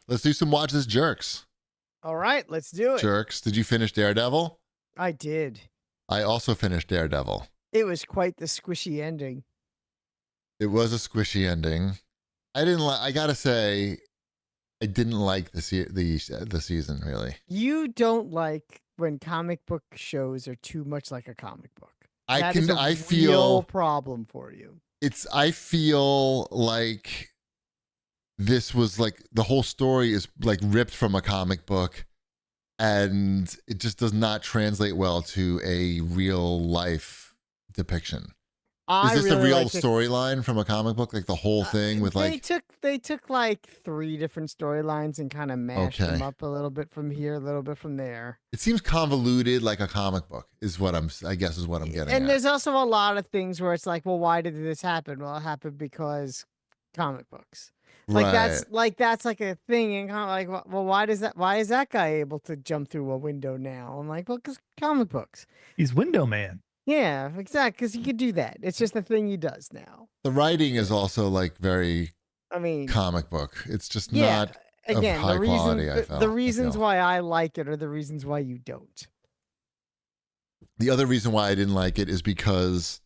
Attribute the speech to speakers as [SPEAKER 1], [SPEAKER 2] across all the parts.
[SPEAKER 1] Let's do some watch this jerks.
[SPEAKER 2] All right, let's do it.
[SPEAKER 1] Jerks. Did you finish Daredevil?
[SPEAKER 2] I did.
[SPEAKER 1] I also finished Daredevil.
[SPEAKER 2] It was quite the squishy ending.
[SPEAKER 1] It was a squishy ending. I gotta say, I didn't like the season really.
[SPEAKER 2] You don't like when comic book shows are too much like a comic book.
[SPEAKER 1] I
[SPEAKER 2] real
[SPEAKER 1] feel
[SPEAKER 2] problem for you.
[SPEAKER 1] I feel like this was like the whole story is like ripped from a comic book, and it just does not translate well to a real life depiction. Is this
[SPEAKER 2] really
[SPEAKER 1] a real storyline from a comic book? Like the whole thing with like
[SPEAKER 2] they took like 3 different storylines and kind of mashed them up a little bit from here, a little bit from there.
[SPEAKER 1] It seems convoluted like a comic book is what I guess is what I'm getting
[SPEAKER 2] and
[SPEAKER 1] at.
[SPEAKER 2] There's also a lot of things where it's like, well, why did this happen? Well, it happened because comic books. Like that's like a thing, and kind of like, well, why is that guy able to jump through a window now? I'm like, well, because comic books.
[SPEAKER 3] He's Window Man.
[SPEAKER 2] Yeah, exactly. Because he could do that. It's just a thing he does now.
[SPEAKER 1] The writing is also like very, comic book. It's just not again of high quality.
[SPEAKER 2] The reasons why I like it are the reasons why you don't.
[SPEAKER 1] The other reason why I didn't like it is because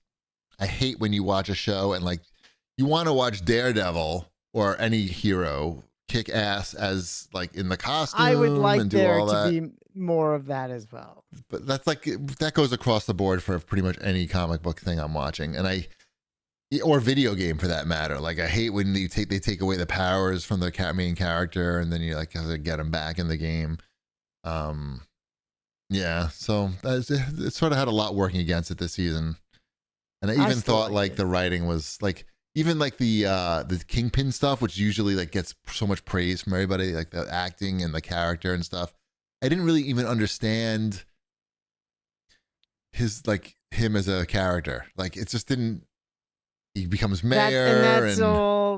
[SPEAKER 1] I hate when you watch a show and like you want to watch Daredevil or any hero kick ass as like in the costume.
[SPEAKER 2] I would like
[SPEAKER 1] and do
[SPEAKER 2] there
[SPEAKER 1] all
[SPEAKER 2] to
[SPEAKER 1] that.
[SPEAKER 2] be more of that as well.
[SPEAKER 1] But that's like that goes across the board for pretty much any comic book thing I'm watching, and or video game for that matter. Like I hate when they take away the powers from the main character, and then you like have to get them back in the game. Yeah, so it sort of had a lot working against it this season, and I even thought like the writing was like. Even like the Kingpin stuff, which usually like gets so much praise from everybody, like the acting and the character and stuff. I didn't really even understand him as a character. Like it just didn't. He becomes mayor,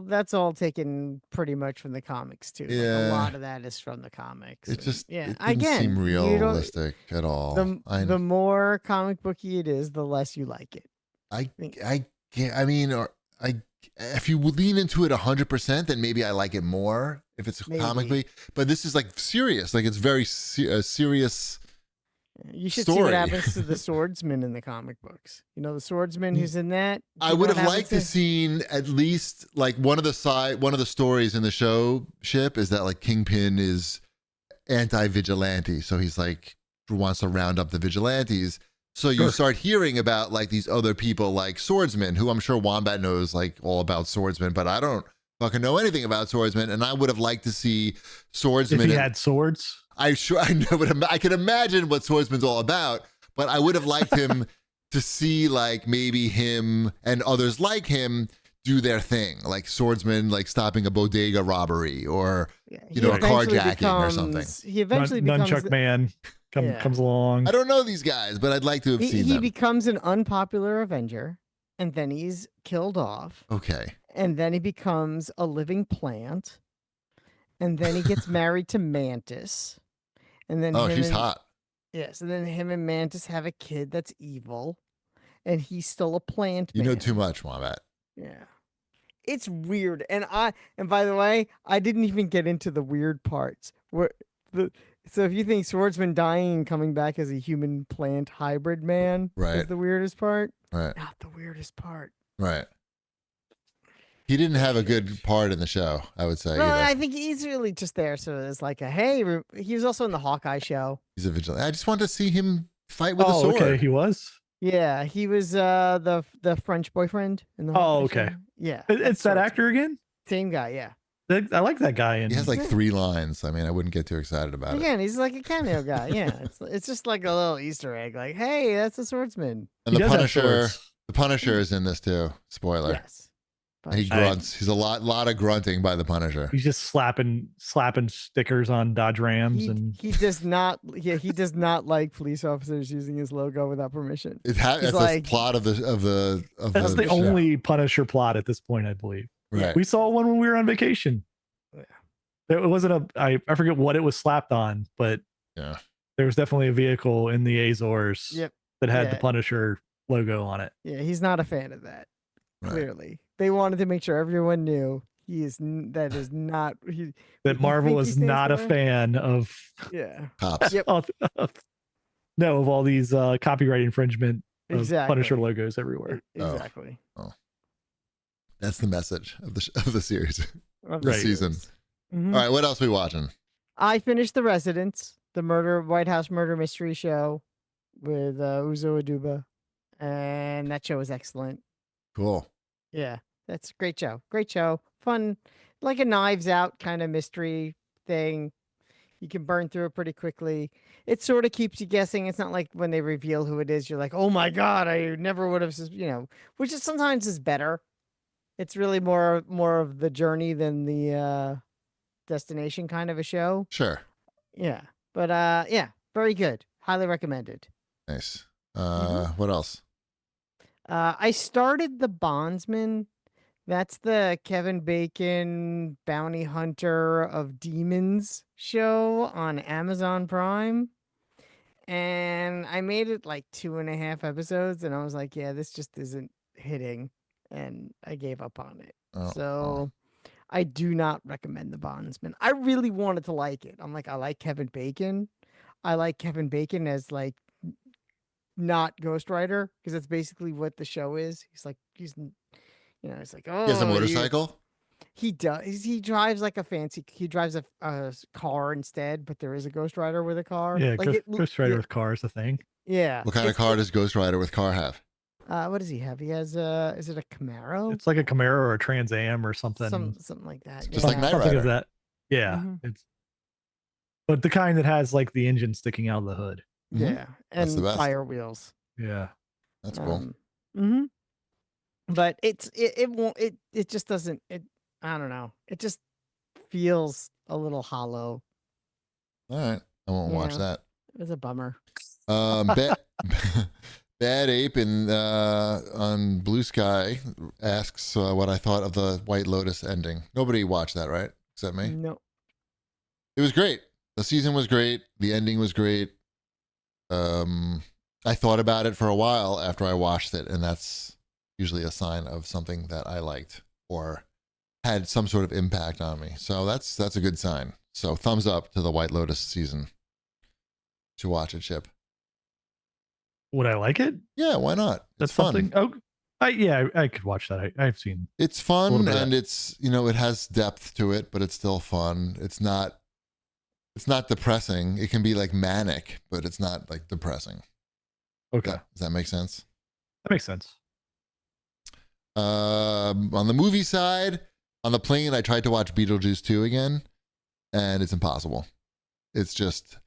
[SPEAKER 2] that's all taken pretty much from the comics too.
[SPEAKER 1] Yeah,
[SPEAKER 2] like a lot of that is from the comics.
[SPEAKER 1] It just
[SPEAKER 2] it
[SPEAKER 1] didn't seem realistic at all.
[SPEAKER 2] The more comic booky it is, the less you like it.
[SPEAKER 1] If you lean into it 100%, then maybe I like it more if it's comically. But this is like serious. Like it's very serious.
[SPEAKER 2] You should
[SPEAKER 1] story.
[SPEAKER 2] see what happens to the swordsman in the comic books. You know, the swordsman who's in that.
[SPEAKER 1] I would have liked to seen at least like one of the stories in the show ship is that like Kingpin is anti-vigilante, so he's like wants to round up the vigilantes. So you start hearing about like these other people like swordsmen, who I'm sure Wombat knows like all about swordsmen, but I don't fucking know anything about swordsmen. And I would have liked to see swordsmen.
[SPEAKER 3] If he had swords?
[SPEAKER 1] I know, but I can imagine what swordsman's all about, but I would have liked him to see like maybe him and others like him do their thing, like swordsman, like stopping a bodega robbery or, a carjacking or something.
[SPEAKER 2] He eventually becomes
[SPEAKER 3] Nunchuck Man. Comes along.
[SPEAKER 1] I don't know these guys, but I'd like to have seen them.
[SPEAKER 2] He becomes an unpopular Avenger, and then he's killed off.
[SPEAKER 1] Okay.
[SPEAKER 2] And then he becomes a living plant, and then he gets married to Mantis, and then
[SPEAKER 1] she's hot.
[SPEAKER 2] Yes, and then him and Mantis have a kid that's evil, and he's still a plant.
[SPEAKER 1] You know too much, Wombat.
[SPEAKER 2] Yeah. It's weird, and by the way, I didn't even get into the weird parts. So if you think Swordsman dying and coming back as a human plant hybrid man is the weirdest part,
[SPEAKER 1] right?
[SPEAKER 2] Not the weirdest part,
[SPEAKER 1] right? He didn't have a good part in the show, I would say.
[SPEAKER 2] No, I think he's really just there. So it's like he was also in the Hawkeye show.
[SPEAKER 1] He's a vigilante. I just wanted to see him fight with a sword.
[SPEAKER 3] Okay, he was.
[SPEAKER 2] Yeah, he was the French boyfriend in the Hawkeye show.
[SPEAKER 3] Yeah, it's that actor again.
[SPEAKER 2] Same guy, yeah.
[SPEAKER 3] I like that guy.
[SPEAKER 1] He has like 3 lines. I mean, I wouldn't get too excited about it.
[SPEAKER 2] Again, he's like a cameo guy. Yeah, it's just like a little Easter egg. Like, hey, that's the swordsman.
[SPEAKER 1] And the Punisher is in this too. Spoiler.
[SPEAKER 2] Yes.
[SPEAKER 1] And he grunts. He's a lot of grunting by the Punisher.
[SPEAKER 3] He's just slapping stickers on Dodge Rams, and
[SPEAKER 2] he does not. Yeah, he does not like police officers using his logo without permission.
[SPEAKER 1] That's like, the plot of the.
[SPEAKER 3] That's the only Punisher plot at this point, I believe.
[SPEAKER 1] Right.
[SPEAKER 3] We saw one when we were on vacation. Yeah. It wasn't I forget what it was slapped on, but
[SPEAKER 1] yeah,
[SPEAKER 3] there was definitely a vehicle in the Azores that had the Punisher logo on it.
[SPEAKER 2] Yeah, he's not a fan of that. Right. Clearly, they wanted to make sure everyone knew That is not
[SPEAKER 3] that Marvel is not a fan of.
[SPEAKER 2] Yeah.
[SPEAKER 1] Cops.
[SPEAKER 2] Yep.
[SPEAKER 3] of all these copyright infringement of Punisher logos everywhere.
[SPEAKER 2] Exactly.
[SPEAKER 1] Oh. That's the message of the series
[SPEAKER 2] Of
[SPEAKER 1] this season.
[SPEAKER 2] Mm-hmm.
[SPEAKER 1] All right, what else are we watching?
[SPEAKER 2] I finished The Residents, the White House murder mystery show with Uzo Aduba, and that show was excellent.
[SPEAKER 1] Cool.
[SPEAKER 2] Yeah, that's a great show. Great show. Fun, like a Knives Out kind of mystery thing. You can burn through it pretty quickly. It sort of keeps you guessing. It's not like when they reveal who it is, you're like, oh my God, I never would have, which is sometimes is better. It's really more of the journey than the destination kind of a show.
[SPEAKER 1] Sure.
[SPEAKER 2] Yeah. But yeah, very good. Highly recommended.
[SPEAKER 1] Nice. What else?
[SPEAKER 2] I started The Bondsman. That's the Kevin Bacon bounty hunter of demons show on Amazon Prime. And I made it like 2.5 episodes, and I was like, yeah, this just isn't hitting. And I gave up on it. I do not recommend The Bondsman. I really wanted to like it. I'm like, I like Kevin Bacon. I like Kevin Bacon as like not Ghost Rider, because that's basically what the show is. It's like, it's like, oh,
[SPEAKER 1] he has a motorcycle.
[SPEAKER 2] He does. He drives like he drives a car instead, but there is a Ghost Rider with a car.
[SPEAKER 3] Yeah,
[SPEAKER 2] like
[SPEAKER 3] Ghost Rider with car is a thing.
[SPEAKER 2] Yeah.
[SPEAKER 1] What kind of car does Ghost Rider with car have?
[SPEAKER 2] What does he have? He has is it a Camaro?
[SPEAKER 3] It's like a Camaro or a Trans Am or something.
[SPEAKER 2] Something like that.
[SPEAKER 1] Just like Knight
[SPEAKER 3] something
[SPEAKER 1] Rider.
[SPEAKER 3] of that. Yeah. But the kind that has like the engine sticking out of the hood.
[SPEAKER 2] Yeah. And fire wheels.
[SPEAKER 3] Yeah.
[SPEAKER 1] That's cool.
[SPEAKER 2] But it just doesn't, I don't know. It just feels a little hollow.
[SPEAKER 1] All right. I won't watch that.
[SPEAKER 2] It was a bummer.
[SPEAKER 1] Bad Ape on Bluesky asks what I thought of the White Lotus ending. Nobody watched that, right? Except me?
[SPEAKER 2] No.
[SPEAKER 1] It was great. The season was great. The ending was great. I thought about it for a while after I watched it, and that's usually a sign of something that I liked or had some sort of impact on me. So that's a good sign. So thumbs up to the White Lotus season. To watch it, Chip.
[SPEAKER 3] Would I like it?
[SPEAKER 1] Yeah, why not?
[SPEAKER 3] That's
[SPEAKER 1] fun.
[SPEAKER 3] Something. Oh, I could watch that. I've seen.
[SPEAKER 1] It's fun, and it's it has depth to it, but it's still fun. It's not depressing. It can be like manic, but it's not like depressing.
[SPEAKER 3] Okay.
[SPEAKER 1] Does that make sense?
[SPEAKER 3] That makes sense.
[SPEAKER 1] On the movie side, on the plane, I tried to watch Beetlejuice 2 again, and it's impossible. It's just,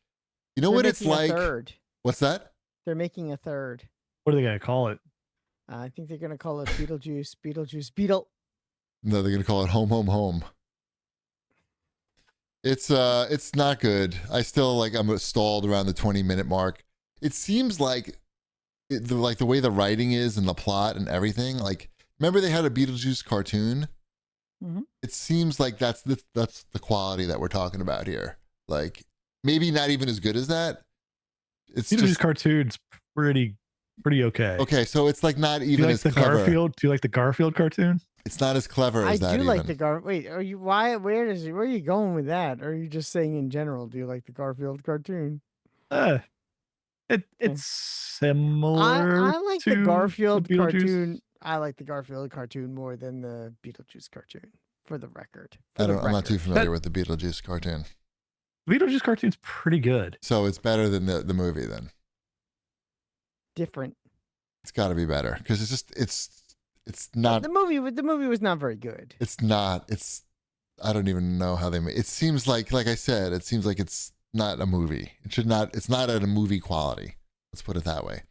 [SPEAKER 1] what it's like.
[SPEAKER 2] Third.
[SPEAKER 1] What's that?
[SPEAKER 2] They're making a third.
[SPEAKER 3] What are they going to call it?
[SPEAKER 2] I think they're going to call it Beetlejuice, Beetle.
[SPEAKER 1] No, they're going to call it Home, Home, Home. It's not good. I still I'm stalled around the 20-minute mark. It seems like the way the writing is and the plot and everything. Like, remember they had a Beetlejuice cartoon?
[SPEAKER 2] Mm-hmm.
[SPEAKER 1] It seems like that's the quality that we're talking about here. Like, maybe not even as good as that. It's
[SPEAKER 3] Beetlejuice cartoon's pretty okay.
[SPEAKER 1] Okay, so it's like not even as clever.
[SPEAKER 3] Garfield? Do you like the Garfield cartoon?
[SPEAKER 1] It's not as clever as that.
[SPEAKER 2] I do like the Garfield. Wait, are you? Why? Where are you going with that? Or are you just saying in general? Do you like the Garfield cartoon?
[SPEAKER 3] It's similar.
[SPEAKER 2] I like the Garfield
[SPEAKER 3] the
[SPEAKER 2] cartoon. I like the Garfield cartoon more than the Beetlejuice cartoon. For the record,
[SPEAKER 1] I'm not too familiar with the Beetlejuice cartoon.
[SPEAKER 3] The Beetlejuice cartoon's pretty good.
[SPEAKER 1] So it's better than the movie then.
[SPEAKER 2] Different.
[SPEAKER 1] It's got to be better because it's not
[SPEAKER 2] the movie. The movie was not very good.
[SPEAKER 1] It's not. I don't even know how they made. It seems like I said, it seems like it's not a movie. It should not. It's not at a movie quality. Let's put it that way.